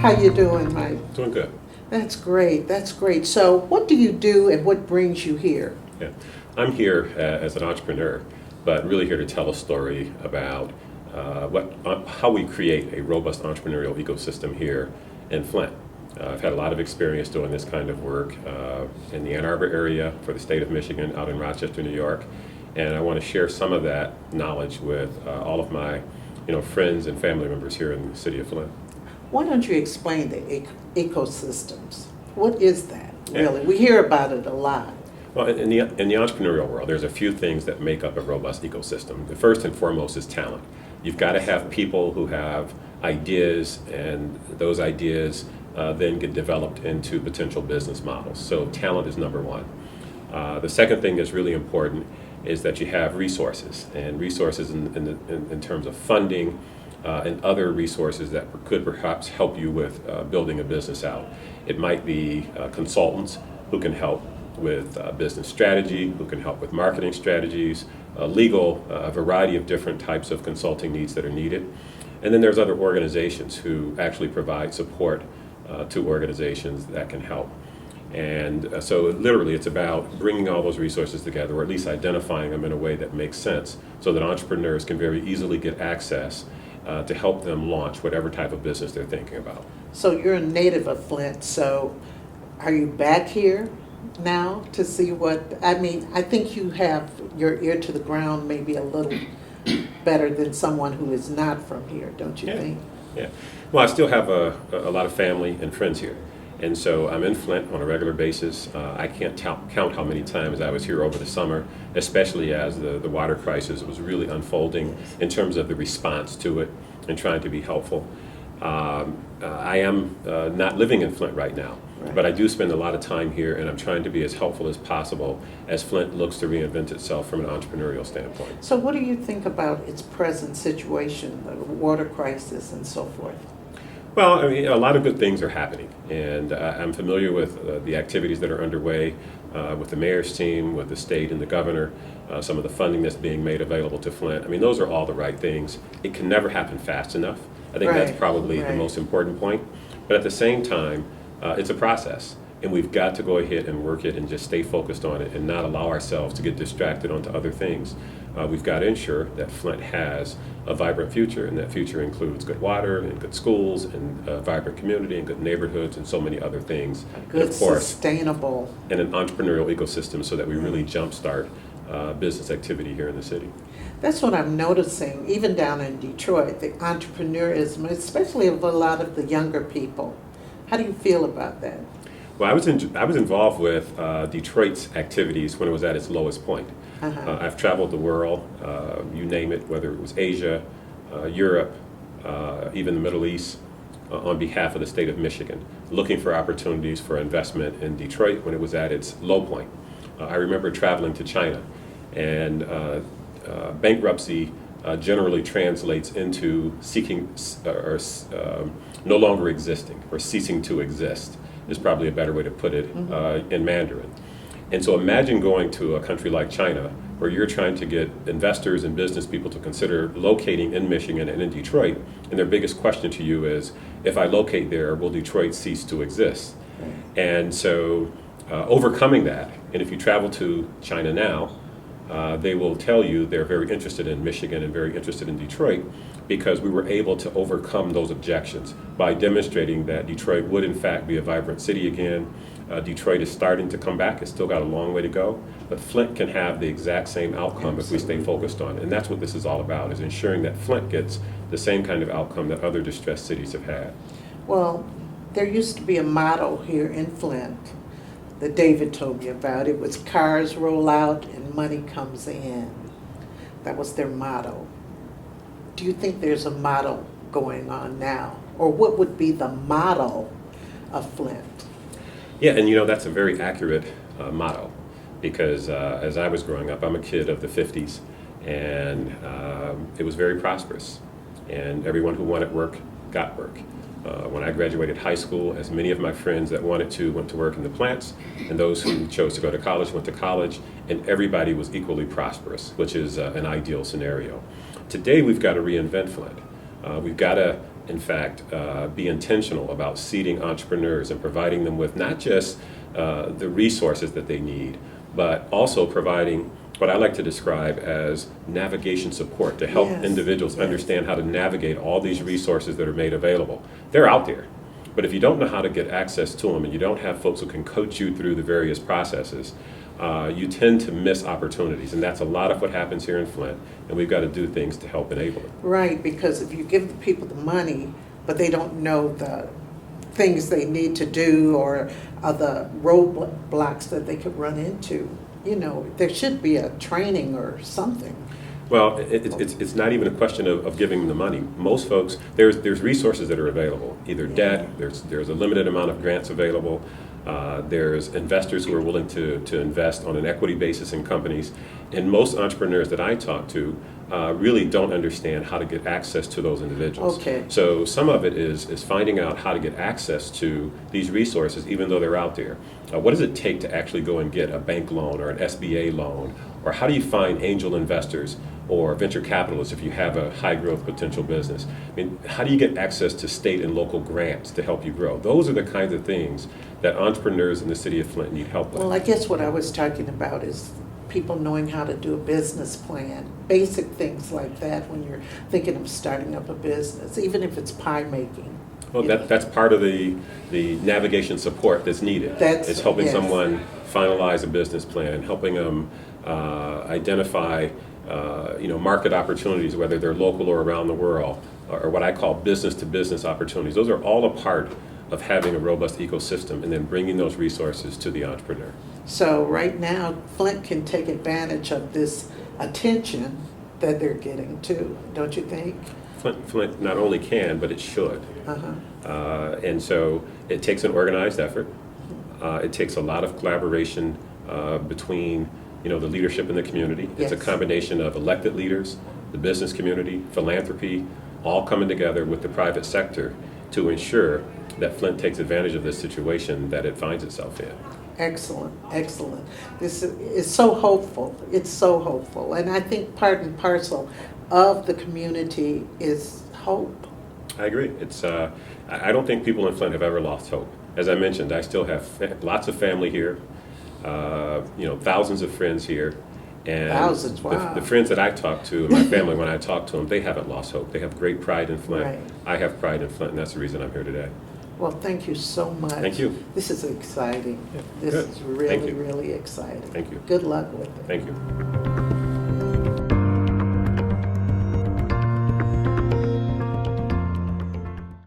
How you doing, Mike? Doing good. That's great. That's great. So what do you do and what brings you here? Yeah, I'm here as an entrepreneur, but really here to tell a story about how we create a robust entrepreneurial ecosystem here in Flint. I've had a lot of experience doing this kind of work in the Ann Arbor area for the state of Michigan, out in Rochester, New York, and I want to share some of that knowledge with all of my, friends and family members here in the city of Flint. Why don't you explain the ecosystems? What is that, really? Yeah. We hear about it a lot. Well, in the entrepreneurial world, there's a few things that make up a robust ecosystem. The first and foremost is talent. You've got to have people who have ideas, and those ideas then get developed into potential business models. So talent is number one. The second thing that's really important is that you have resources, and resources in terms of funding and other resources that could perhaps help you with building a business out. It might be consultants who can help with business strategy, who can help with marketing strategies, legal, a variety of different types of consulting needs that are needed. And then there's other organizations who actually provide support to organizations that can help. And so literally it's about bringing all those resources together, or at least identifying them in a way that makes sense, so that entrepreneurs can very easily get access to help them launch whatever type of business they're thinking about. So you're a native of Flint, so are you back here now to see I think you have your ear to the ground maybe a little better than someone who is not from here, don't you think? Yeah. Well, I still have a lot of family and friends here. And so I'm in Flint on a regular basis. I can't count how many times I was here over the summer, especially as the water crisis was really unfolding in terms of the response to it and trying to be helpful. I am not living in Flint right now, but I do spend a lot of time here, and I'm trying to be as helpful as possible as Flint looks to reinvent itself from an entrepreneurial standpoint. So what do you think about its present situation, the water crisis and so forth? Well, I mean, a lot of good things are happening, and I'm familiar with the activities that are underway with the mayor's team, with the state and the governor, some of the funding that's being made available to Flint. I mean, those are all the right things. It can never happen fast enough. I think that's probably the most important point. But at the same time, it's a process, and we've got to go ahead and work it and just stay focused on it and not allow ourselves to get distracted onto other things. We've got to ensure that Flint has a vibrant future, and that future includes good water and good schools and a vibrant community and good neighborhoods and so many other things. A good, and of course, sustainable, and an entrepreneurial ecosystem, so that we really jumpstart business activity here in the city. That's what I'm noticing, even down in Detroit, the entrepreneurism, especially of a lot of the younger people. How do you feel about that? Well, I was involved with Detroit's activities when it was at its lowest point. I've traveled the world, you name it, whether it was Asia, Europe, even the Middle East, on behalf of the state of Michigan, looking for opportunities for investment in Detroit when it was at its low point. I remember traveling to China, and bankruptcy generally translates into seeking or no longer existing, or ceasing to exist is probably a better way to put it in Mandarin. And so imagine going to a country like China, where you're trying to get investors and business people to consider locating in Michigan and in Detroit, and their biggest question to you is, if I locate there, will Detroit cease to exist? And so overcoming that, and if you travel to China now, they will tell you they're very interested in Michigan and very interested in Detroit, because we were able to overcome those objections by demonstrating that Detroit would in fact be a vibrant city again. Detroit is starting to come back. It's still got a long way to go, but Flint can have the exact same outcome if we stay focused on it. And that's what this is all about, is ensuring that Flint gets the same kind of outcome that other distressed cities have had. Well, there used to be a motto here in Flint that David told me about. It was cars roll out and money comes in. That was their motto. Do you think there's a motto going on now? Or what would be the motto of Flint? Yeah, and that's a very accurate motto, because as I was growing up, I'm a kid of the 50s, and it was very prosperous, and everyone who wanted work got work. When I graduated high school, as many of my friends that wanted to went to work in the plants, and those who chose to go to college went to college, and everybody was equally prosperous, which is an ideal scenario. Today, we've got to reinvent Flint. We've got to in fact, be intentional about seeding entrepreneurs and providing them with not just the resources that they need, but also providing what I like to describe as navigation support to help Yes. individuals Yes. understand how to navigate all these resources that are made available. They're out there. But if you don't know how to get access to them and you don't have folks who can coach you through the various processes, you tend to miss opportunities. And that's a lot of what happens here in Flint. And we've got to do things to help enable it. Right, because if you give the people the money, but they don't know the things they need to do or other roadblocks that they could run into, you know, there should be a training or something. Well, it's not even a question of giving them the money. Most folks, there's resources that are available, either debt, there's a limited amount of grants available, there's investors who are willing to invest on an equity basis in companies, and most entrepreneurs that I talk to really don't understand how to get access to those individuals. Okay. So some of it is finding out how to get access to these resources, even though they're out there. What does it take to actually go and get a bank loan or an SBA loan? Or how do you find angel investors or venture capitalists if you have a high growth potential business? I mean, how do you get access to state and local grants to help you grow? Those are the kinds of things that entrepreneurs in the city of Flint need help with. Well, I guess what I was talking about is people knowing how to do a business plan, basic things like that when you're thinking of starting up a business, even if it's pie making. Well, that's part of the navigation support that's needed. It's helping yes. someone finalize a business plan and helping them identify market opportunities, whether they're local or around the world, or what I call business-to-business opportunities. Those are all a part of having a robust ecosystem and then bringing those resources to the entrepreneur. So right now, Flint can take advantage of this attention that they're getting too, don't you think? Flint not only can, but it should. And so it takes an organized effort. It takes a lot of collaboration between the leadership in the community. It's a Yes. combination of elected leaders, the business community, philanthropy, all coming together with the private sector to ensure that Flint takes advantage of this situation that it finds itself in. Excellent, excellent. This is so hopeful. It's so hopeful. And I think part and parcel of the community is hope. I agree. I don't think people in Flint have ever lost hope. As I mentioned, I still have lots of family here, thousands of friends here. And Thousands, wow. the friends that I talk to, my family, when I talk to them, they haven't lost hope. They have great pride in Flint. Right. I have pride in Flint, and that's the reason I'm here today. Well, thank you so much. Thank you. This is exciting. Yeah, This good. is Thank really, you. really exciting. Thank you. Good luck with it. Thank you.